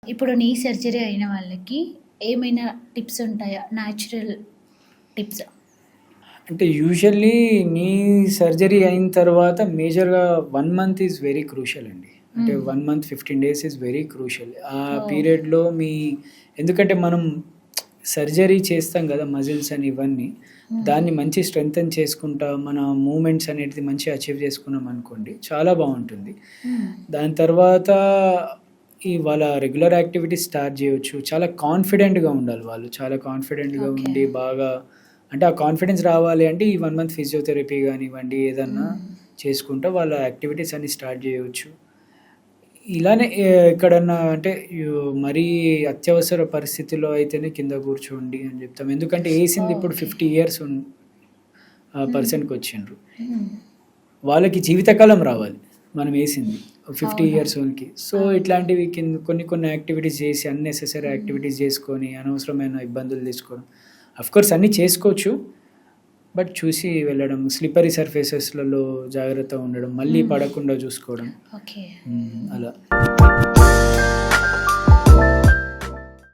ఇప్పుడు నీ సర్జరీ అయిన వాళ్ళకి ఏమైనా టిప్స్ ఉంటాయా? Natural tips. అంటే యూజువల్లీ నీ సర్జరీ అయిన తర్వాత మేజర్‌గా 1 మంత్ ఈజ్ వెరీ క్రూషియల్ అండి. అంటే 1 month 15 days is very crucial. ఆ ఓహ్! పీరియడ్‌లో ఎందుకంటే మనం సర్జరీ చేస్తాం గదా! మజిల్స్ అని ఇవన్నీ. దాన్ని మంచి స్ట్రెంథెన్ చేసుకుంటా మన మూవ్‌మెంట్స్ అనేటిది మంచిగా అచీవ్ చేసుకున్నామనుకోండి చాలా బావుంటుంది. హ్మ్. దాని తర్వాత వాళ్ళ రెగ్యులర్ యాక్టివిటీస్ స్టార్ట్ జేయొచ్చు. చాలా కాన్ఫిడెంట్‌గా ఉండాలి వాళ్ళు. చాలా కాన్ఫిడెంట్‌గా ఓకే. ఉండి బాగా అంటే ఆ కాన్ఫిడెన్స్ రావాలి అంటే ఈ 1 మంత్ ఫిజియోథెరపీ గానివ్వండి, ఏదన్నా హ్మ్. చేసుకుంటా వాళ్ళ యాక్టివిటీస్ అన్నీ స్టార్ట్ జేయొచ్చు. ఇలానే ఎక్కడన్నా అంటే మరీ అత్యవసర పరిస్థితిలో అయితేనే కింద కూర్చోండి అని జెప్తాం. ఎందుకంటే ఏసింది ఇప్పుడు ఓకే. 50 ఇయర్స్ హ్మ్. పర్సన్‌కొచ్చిండ్రు. హ్మ్. వాళ్ళకి జీవితకాలం రావాలి మనం ఏసింది. 50 అవును. ఇయర్స్ ఓన్‌కి. సో, అవును. ఇట్లాంటివి కొన్ని కొన్ని యాక్టివిటీస్ జేసి అన్నెసెసరీ హ్మ్. యాక్టివిటీస్ జేసుకొని అనవసరమైన ఇబ్బందులు తీసుకోవడం. ఆఫ్‌కోర్స్ అన్నీ చేసుకోవచ్చు. బట్ చూసి వెళ్ళడం. స్లిప్పరీ సర్ఫేసెస్‌లలో జాగ్రత్తగా ఉండడం. మళ్ళీ హ్మ్. పడకుండా చూసుకోవడం. ఓకే. అలా.